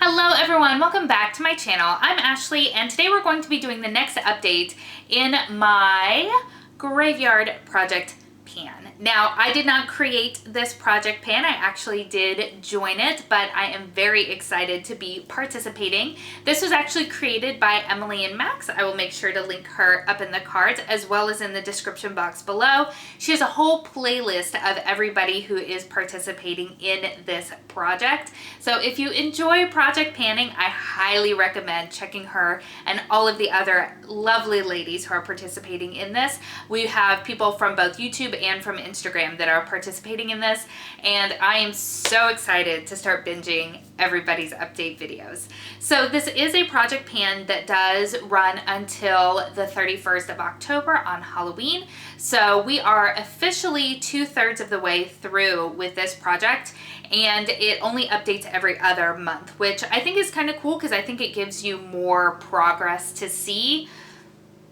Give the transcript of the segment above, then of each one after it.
Hello everyone, welcome back to my channel. I'm Ashley and today we're going to be doing the next update in my graveyard project pan. Now, I did not create this project pan, I actually did join it, but I am very excited to be participating. This was actually created by Emily and Max. I will make sure to link her up in the cards as well as in the description box below. She has a whole playlist of everybody who is participating in this project. So if you enjoy project panning, I highly recommend checking her and all of the other lovely ladies who are participating in this. We have people from both YouTube and from Instagram that are participating in this, and I am so excited to start binging everybody's update videos. So this is a project pan that does run until the 31st of October on Halloween. So we are officially 2/3 of the way through with this project, and it only updates every other month, which I think is kind of cool because I think it gives you more progress to see,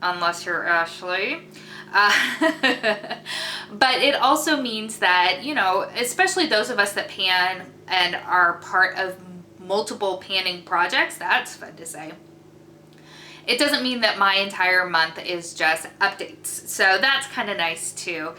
unless you're Ashley. But it also means that, you know, especially those of us that pan and are part of multiple panning projects, that's fun to say. It doesn't mean that my entire month is just updates. So that's kind of nice too.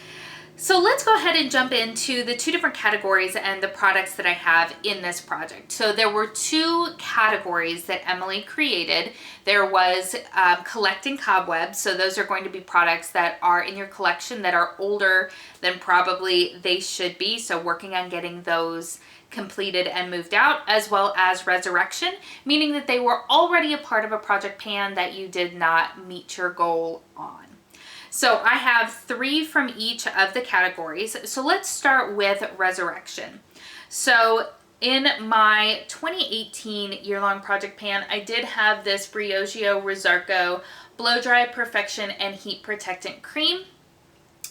So let's go ahead and jump into the two different categories and the products that I have in this project. So there were two categories that Emily created. There was collecting cobwebs. So those are going to be products that are in your collection that are older than probably they should be. So working on getting those completed and moved out, as well as resurrection, meaning that they were already a part of a project pan that you did not meet your goal on. So I have 3 from each of the categories. So let's start with resurrection. So in my 2018 year-long project pan, I did have this Briogeo Rosarco Blow Dry Perfection and Heat Protectant Cream.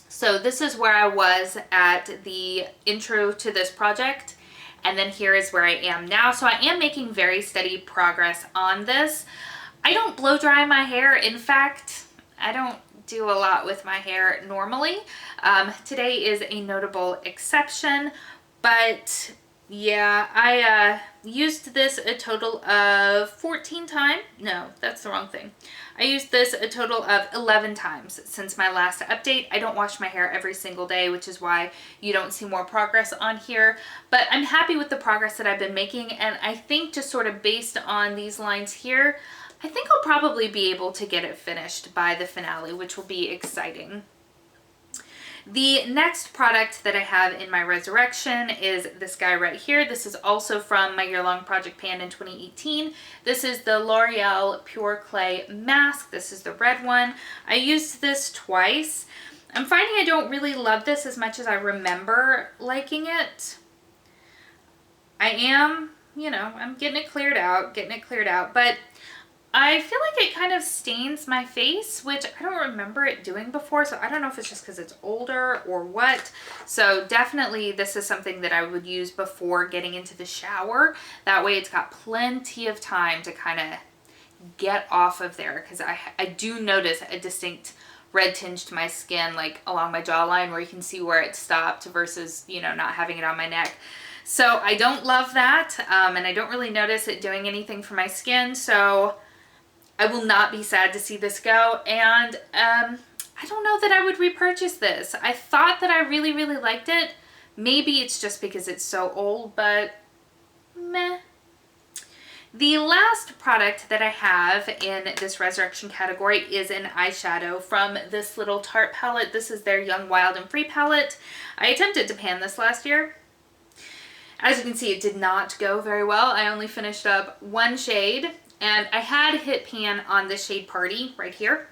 So this is where I was at the intro to this project. And then here is where I am now. So I am making very steady progress on this. I don't blow dry my hair. In fact, I don't do a lot with my hair normally. Today is a notable exception, but yeah, I used this a total of 14 times. No, that's the wrong thing. I used this a total of 11 times since my last update. I don't wash my hair every single day, which is why you don't see more progress on here, but I'm happy with the progress that I've been making, and I think just sort of based on these lines here, I think I'll probably be able to get it finished by the finale, which will be exciting. The next product that I have in my resurrection is this guy right here. This is also from my year-long project pan in 2018. This is the L'Oreal Pure Clay Mask. This is the red one. I used this twice. I'm finding I don't really love this as much as I remember liking it. I am, you know, I'm getting it cleared out, but I feel like it kind of stains my face, which I don't remember it doing before, so I don't know if it's just because it's older or what. So definitely this is something that I would use before getting into the shower. That way it's got plenty of time to kind of get off of there, because I do notice a distinct red tinge to my skin, like along my jawline where you can see where it stopped versus, you know, not having it on my neck. So I don't love that, and I don't really notice it doing anything for my skin, so I will not be sad to see this go, and I don't know that I would repurchase this. I thought that I really, really liked it. Maybe it's just because it's so old, but meh. The last product that I have in this resurrection category is an eyeshadow from this little Tarte palette. This is their Young, Wild, and Free palette. I attempted to pan this last year. As you can see, it did not go very well. I only finished up one shade, and I had hit pan on the shade Party right here.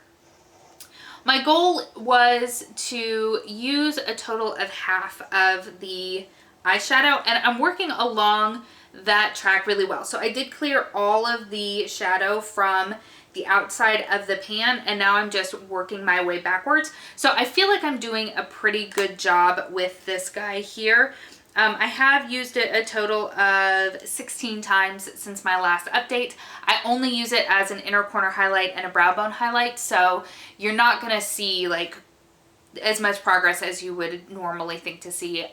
My goal was to use a total of half of the eyeshadow, and I'm working along that track really well. So I did clear all of the shadow from the outside of the pan, and now I'm just working my way backwards. So I feel like I'm doing a pretty good job with this guy here. I have used it a total of 16 times since my last update. I only use it as an inner corner highlight and a brow bone highlight, so you're not going to see like as much progress as you would normally think to see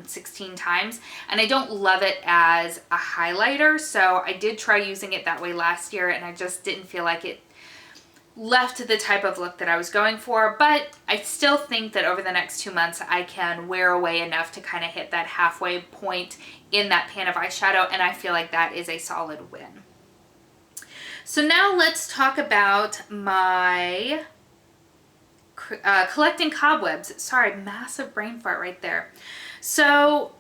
16 times. And I don't love it as a highlighter, so I did try using it that way last year, and I just didn't feel like it left the type of look that I was going for. But I still think that over the next 2 months I can wear away enough to kind of hit that halfway point in that pan of eyeshadow, and I feel like that is a solid win. So now let's talk about my collecting cobwebs. Sorry, massive brain fart right there. So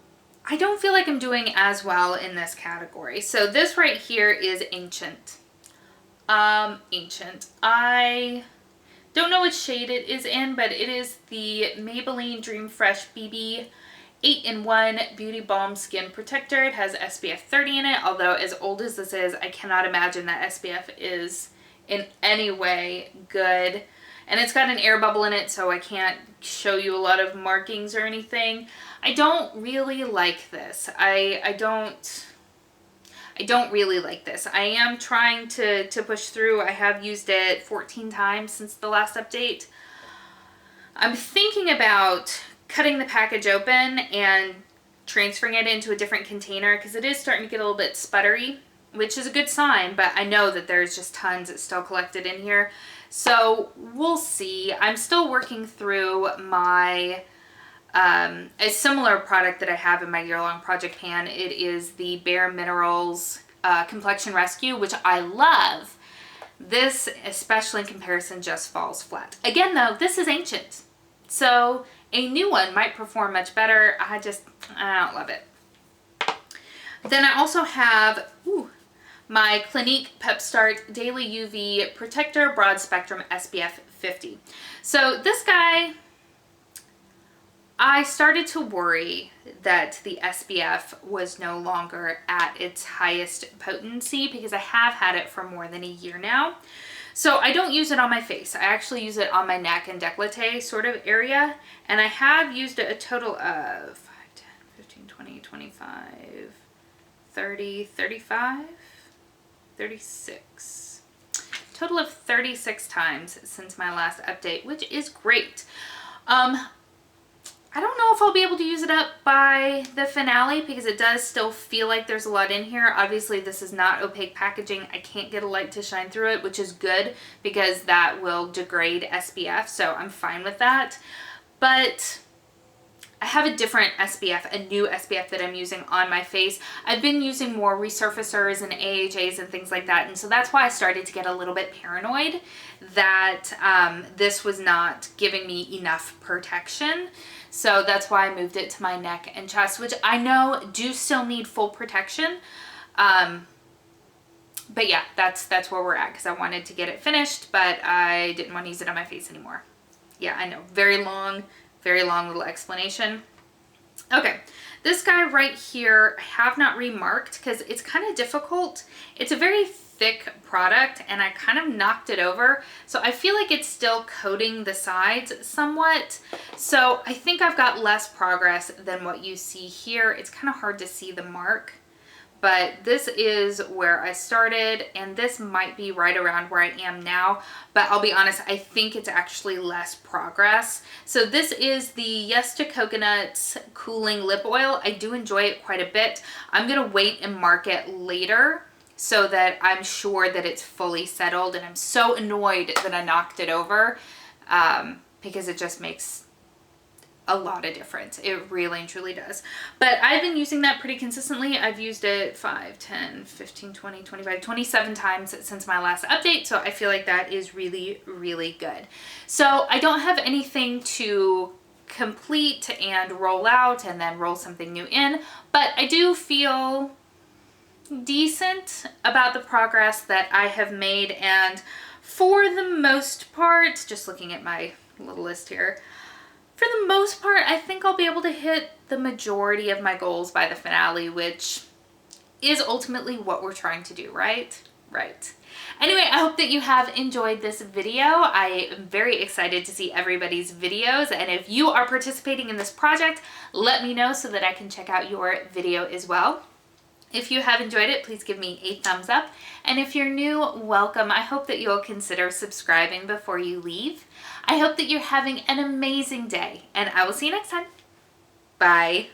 I don't feel like I'm doing as well in this category. So this right here is Ancient. Ancient. I don't know which shade it is in, but it is the Maybelline Dream Fresh BB 8-in-1 Beauty Balm Skin Protector. It has SPF 30 in it, although as old as this is, I cannot imagine that SPF is in any way good. And it's got an air bubble in it, so I can't show you a lot of markings or anything. I don't really like this. I don't really like this. I am trying to push through. I have used it 14 times since the last update. I'm thinking about cutting the package open and transferring it into a different container, because it is starting to get a little bit sputtery, which is a good sign, but I know that there's just tons that's still collected in here. So we'll see. I'm still working through my a similar product that I have in my year-long project pan. It is the Bare Minerals Complexion Rescue, which I love. This, especially in comparison, just falls flat. Again though, this is Ancient, so a new one might perform much better. I don't love it. Then I also have my Clinique Pep Start Daily UV Protector Broad Spectrum SPF 50. So this guy, I started to worry that the SPF was no longer at its highest potency, because I have had it for more than a year now. So I don't use it on my face. I actually use it on my neck and décolleté sort of area. And I have used it a total of 5, 10, 15, 20, 25, 30, 35, 36. Total of 36 times since my last update, which is great. I don't know if I'll be able to use it up by the finale, because it does still feel like there's a lot in here. Obviously this is not opaque packaging. I can't get a light to shine through it, which is good, because that will degrade SPF, so I'm fine with that. But I have a different SPF, a new SPF that I'm using on my face. I've been using more resurfacers and AHAs and things like that, and so that's why I started to get a little bit paranoid that this was not giving me enough protection. So that's why I moved it to my neck and chest, which I know do still need full protection. But yeah, that's where we're at, because I wanted to get it finished, but I didn't want to use it on my face anymore. Yeah, I know. Very long little explanation. Okay, this guy right here, I have not remarked because it's kind of difficult. It's a very thick product and I kind of knocked it over, so I feel like it's still coating the sides somewhat. So I think I've got less progress than what you see here. It's kind of hard to see the mark, but this is where I started, and this might be right around where I am now, but I'll be honest, I think it's actually less progress. So this is the Yes to Coconuts Cooling Lip Oil. I do enjoy it quite a bit. I'm gonna wait and mark it later so that I'm sure that it's fully settled, and I'm so annoyed that I knocked it over because it just makes a lot of difference. It really and truly does. But I've been using that pretty consistently. I've used it 5, 10, 15, 20, 25, 27 times since my last update, so I feel like that is really, really good. So I don't have anything to complete and roll out and then roll something new in, but I do feel decent about the progress that I have made, and for the most part, just looking at my little list here, for the most part, I think I'll be able to hit the majority of my goals by the finale, which is ultimately what we're trying to do, right? Right. Anyway, I hope that you have enjoyed this video. I am very excited to see everybody's videos, and if you are participating in this project, let me know so that I can check out your video as well. If you have enjoyed it, please give me a thumbs up. And if you're new, welcome. I hope that you'll consider subscribing before you leave. I hope that you're having an amazing day, and I will see you next time. Bye.